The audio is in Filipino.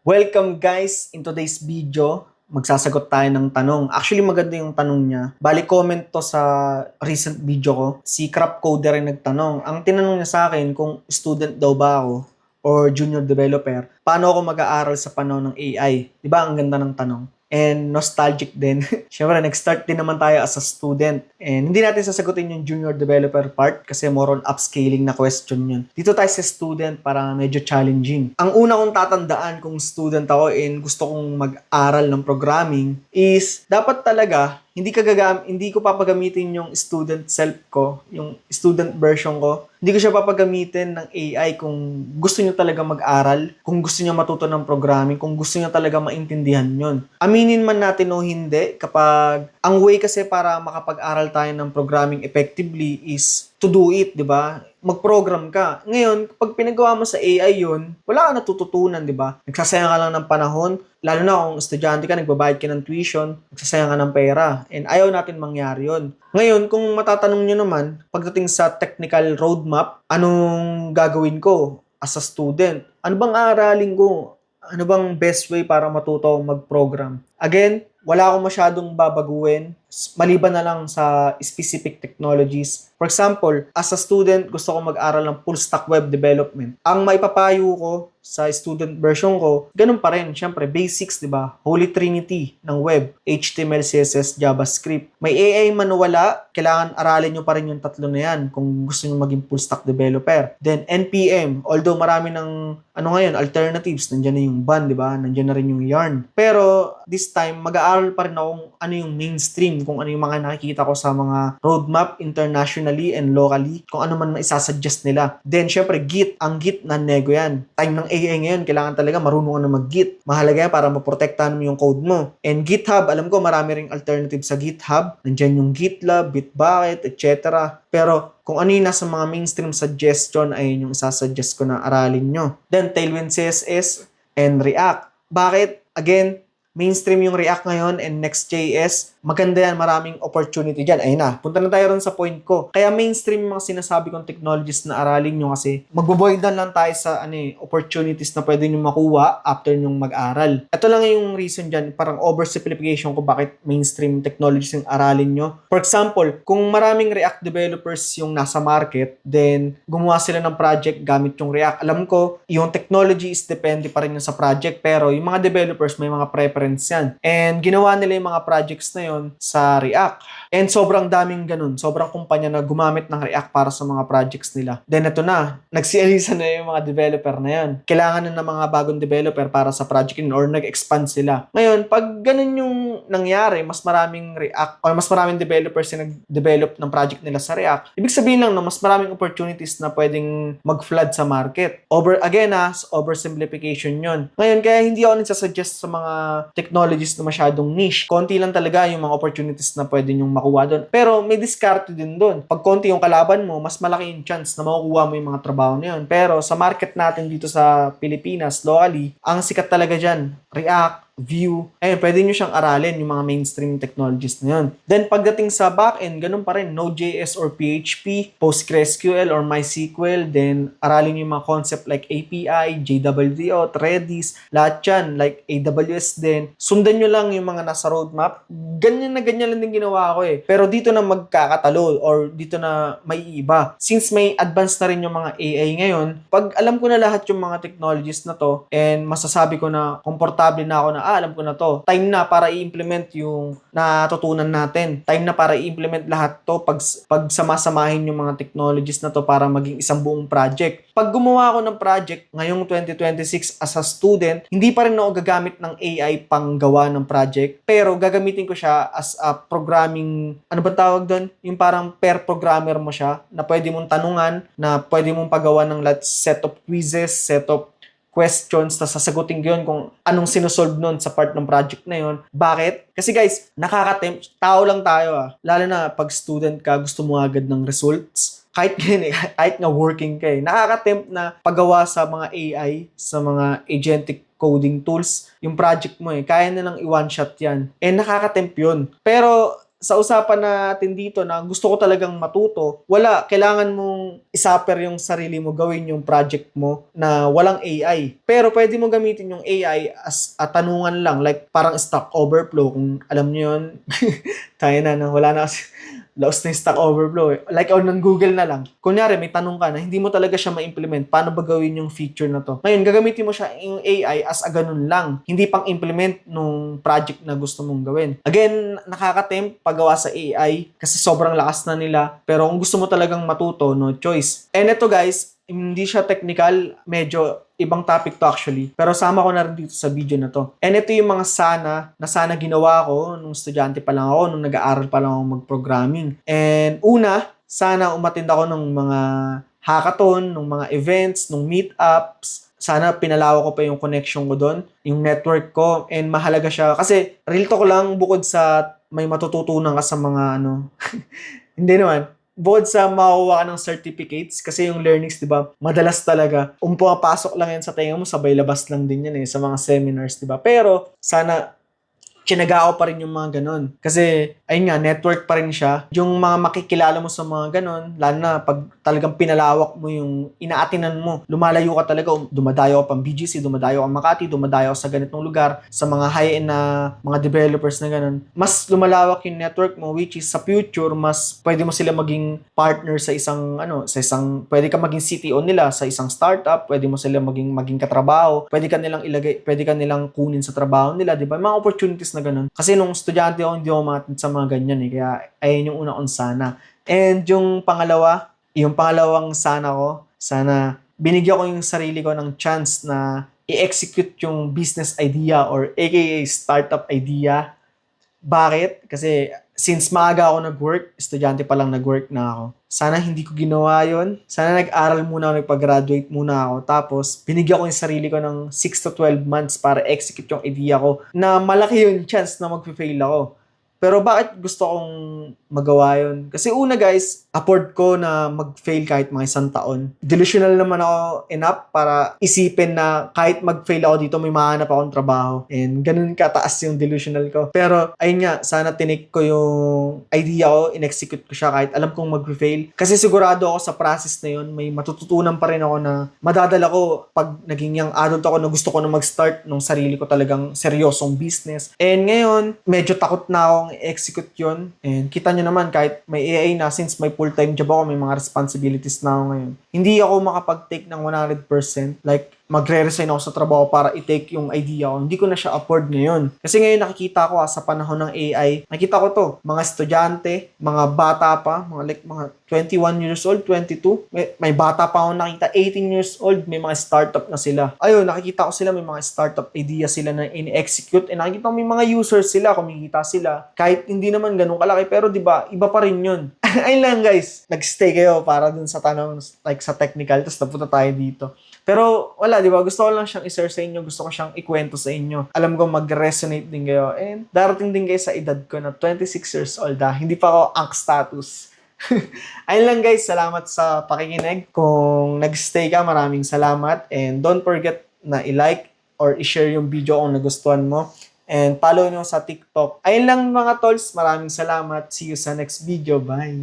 Welcome guys! In today's video, magsasagot tayo ng tanong. Actually, maganda yung tanong niya. Bali, comment to sa recent video ko. Si Crap Coder rin nagtanong. Ang tinanong niya sa akin kung student daw ba ako or junior developer, paano ako mag-aaral sa panahon ng AI? Diba ang ganda ng tanong? And nostalgic din. Siyempre, nag-start din naman tayo as a student. And hindi natin sasagutin yung junior developer part kasi more on upscaling na question yun. Dito tayo sa student para medyo challenging. Ang una kong tatandaan kung student ako and gusto kong mag-aral ng programming is dapat talaga hindi ko papagamitin yung student self ko, yung student version ko. Hindi ko siya papagamitin ng AI kung gusto niyo talaga mag-aral, kung gusto niyo matuto ng programming, kung gusto niyo talaga maintindihan yon. Aminin man natin o hindi, kapag ang way kasi para makapag-aral tayo ng programming effectively is to do it, di ba? Mag-program ka. Ngayon, kapag pinagawa mo sa AI yun, wala ka natututunan, di ba? Nagsasayang ka lang ng panahon, lalo na kung estudyante ka, nagbabayad ka ng tuition, nagsasayang ka ng pera, and ayaw natin mangyari yun. Ngayon, kung matatanong nyo naman, pagdating sa technical roadmap, anong gagawin ko as a student? Ano bang aaralin ko? Ano bang best way para matuto mag-program? Again, wala akong masyadong babaguhin, maliban na lang sa specific technologies. For example, as a student, gusto ko mag-aral ng full stack web development. Ang maipapayo ko sa student version ko, ganun pa rin. Siyempre, basics, di ba? Holy Trinity ng web, HTML, CSS, JavaScript. May AI man o wala, kailangan aralin nyo pa rin yung tatlo na yan kung gusto nyo maging full stack developer. Then, NPM, although marami ng alternatives, nandiyan na yung Bun, di ba? Nandiyan na rin yung Yarn. Pero, this time, mag-aaral pa rin ako ano yung mainstream, kung ano yung mga nakikita ko sa mga roadmap internationally and locally, kung ano man maisasuggest nila. Then, syempre, Git. Ang Git, non-nego yan. Time ng AI ngayon, kailangan talaga marunong ka na mag-Git. Mahalaga yan para maprotektahan mo yung code mo. And GitHub, alam ko marami ring alternative sa GitHub. Nandiyan yung GitLab, Bitbucket, etc. Pero, kung ano yung nasa mga mainstream suggestion, ayun yung isasuggest ko na aralin nyo. Then, Tailwind CSS and React. Bakit? Again, mainstream yung React ngayon and Next.js, maganda yan, maraming opportunity dyan. Ayun na, punta na tayo ron sa point ko. Kaya mainstream yung mga sinasabi kong technologies na aralin nyo kasi magbo-boil down lang tayo sa opportunities na pwede nyo makuha after nyo mag-aral. Ito lang yung reason dyan, parang oversimplification ko bakit mainstream technologies yung aralin nyo. For example, kung maraming React developers yung nasa market, then gumawa sila ng project gamit yung React. Alam ko, yung technology is depende pa rin yun sa project, pero yung mga developers may mga preference yan. And ginawa nila yung mga projects na yun sa React. And sobrang daming ganun. Sobrang kumpanya na gumamit ng React para sa mga projects nila. Then ito na, nagsialisa na yung mga developer na yan. Kailangan na ng mga bagong developer para sa project yun or nag-expand sila. Ngayon, pag ganun yung nangyari, mas maraming React or mas maraming developers yung nag-develop ng project nila sa React, ibig sabihin lang na mas maraming opportunities na pwedeng mag-flood sa market. Oversimplification yun. Ngayon, kaya hindi ako nagsasuggest sa mga technologies na masyadong niche. Konti lang talaga yung mga opportunities na pwede nyong makuha doon. Pero may diskarte din doon. Pag konti yung kalaban mo, mas malaki yung chance na makukuha mo yung mga trabaho na yun. Pero sa market natin dito sa Pilipinas, locally, ang sikat talaga dyan, React, Vue, pwede nyo siyang aralin yung mga mainstream technologies na yun. Then, pagdating sa backend, ganun pa rin, Node.js or PHP, PostgreSQL or MySQL, then aralin yung mga concept like API, JWT, Redis, lahat yan, like AWS din. Sundan nyo lang yung mga nasa roadmap. Ganyan lang din ginawa ko eh. Pero dito na magkakatalo or dito na may iba. Since may advanced na rin yung mga AI ngayon, pag alam ko na lahat yung mga technologies na to and masasabi ko na komportable na ako na alam ko na to. Time na para i-implement yung natutunan natin. Time na para i-implement lahat to pag sama-samahin yung mga technologies na to para maging isang buong project. Pag gumawa ako ng project ngayong 2026 as a student, hindi pa rin ako gagamit ng AI pang gawa ng project, pero gagamitin ko siya as a programming, ano ba tawag doon? Yung parang pair programmer mo siya na pwede mong tanungan, na pwede mong pagawa ng set of quizzes, set of questions, tapos sasagutin ko yun kung anong sinusolve nun sa part ng project na yun. Bakit? Kasi guys, nakaka-tempt. Tao lang tayo Lalo na pag student ka, gusto mo agad ng results. Kahit nga working ka nakaka-tempt na paggawa sa mga AI, sa mga agentic coding tools, yung project mo kaya na lang i-one shot yan. Nakaka-tempt yun. Pero sa usapan natin dito na gusto ko talagang matuto, wala, kailangan mong isupper yung sarili mo, gawin yung project mo na walang AI. Pero pwede mo gamitin yung AI as a tanungan lang, like parang Stack Overflow, kung alam niyo yun. Tayo na, wala na kasi. Laos na yung Stack Overflow eh. Like on Google na lang. Kunyari, may tanong ka na, hindi mo talaga siya ma-implement. Paano ba gawin yung feature na to? Ngayon, gagamitin mo siya yung AI as a ganun lang. Hindi pang implement nung project na gusto mong gawin. Again, nakaka-tempt paggawa sa AI kasi sobrang lakas na nila. Pero kung gusto mo talagang matuto, no choice. And ito guys, hindi siya technical, medyo ibang topic to actually. Pero sama ko na rin dito sa video na to. And ito yung mga sana ginawa ko nung estudyante pa lang ako, nung nag-aaral pa lang ako mag-programming. And una, sana umattend ako ng mga hackathon, ng mga events, ng meetups. Sana pinalawak ko pa yung connection ko doon, yung network ko, and mahalaga siya. Kasi real talk lang, bukod sa may matututunan ka sa mga hindi naman, bukod sa makuha ka ng certificates, kasi yung learnings, di ba, madalas talaga, pumapasok lang yan sa tenga mo, sabay labas lang din yan sa mga seminars, di ba? Pero, sana, tinaga ko pa rin yung mga ganon. Kasi, ayun nga, network pa rin siya. Yung mga makikilala mo sa mga ganon, lalo na pag talagang pinalawak mo yung inaatinan mo, lumalayo ka talaga, dumadayo ka pang BGC, dumadayo ka Makati, dumadayo ka sa ganitong lugar, sa mga high-end na mga developers na ganon. Mas lumalawak yung network mo, which is sa future, mas pwede mo sila maging partner sa isang, pwede ka maging CTO nila sa isang startup, pwede mo sila maging katrabaho, pwede ka nilang kunin sa trabaho nila, di ba? Mga opportunities na ganun. Kasi nung estudyante ako, hindi ako umattend sa mga ganyan kaya ayun yung una kong sana. And yung pangalawang sana binigyan ko yung sarili ko ng chance na i-execute yung business idea or aka startup idea. Bakit? Kasi since maaga ako nag-work, estudyante pa lang nag-work na ako. Sana hindi ko ginawa yon. Sana nag-aral muna ako, nagpag-graduate muna ako. Tapos, binigyan ko yung sarili ko ng 6 to 12 months para execute yung idea ko na malaki yung chance na mag-fail ako. Pero bakit gusto kong magawa yun? Kasi una guys, afford ko na mag-fail kahit mga 1 taon. Delusional naman ako enough para isipin na kahit mag-fail ako dito, may mahanap akong trabaho. And ganun kataas yung delusional ko. Pero ayun nga, sana tinik ko yung idea ko, in-execute ko siya kahit alam kong mag-fail. Kasi sigurado ako sa process na yun, may matututunan pa rin ako na madadala ko pag naging young adult ako na gusto ko na mag-start ng sarili ko talagang seryosong business. And ngayon, medyo takot na akong i-execute yun. And kita nyo naman, kahit may AI na, since may full-time job ako, may mga responsibilities na ako ngayon, hindi ako makapag-take ng 100%. Like, magre-resign ako sa trabaho para i-take yung idea ko. Hindi ko na siya afford ngayon. Kasi ngayon nakikita ko sa panahon ng AI, nakita ko to, mga estudyante, mga bata pa, mga 21 years old, 22, may bata pa ako nakita, 18 years old, may mga startup na sila. Ayun, nakikita ko sila, may mga startup idea sila na in-execute, and nakikita ko may mga users sila, kumikita sila. Kahit hindi naman ganun kalaki, pero di ba iba pa rin yun. Ayun lang guys, nag-stay kayo para dun sa tanong, like sa technical, tapos napunta tayo dito. Pero wala, di ba? Gusto ko lang siyang i-share sa inyo. Gusto ko siyang ikwento sa inyo. Alam ko mag-resonate din kayo. And darating din kayo sa edad ko na 26 years old. Hindi pa ako ang status. Ayun lang guys. Salamat sa pakikinig. Kung nag-stay ka, maraming salamat. And don't forget na i-like or i-share yung video kung nagustuhan mo. And follow nyo sa TikTok. Ayun lang mga tolls. Maraming salamat. See you sa next video. Bye!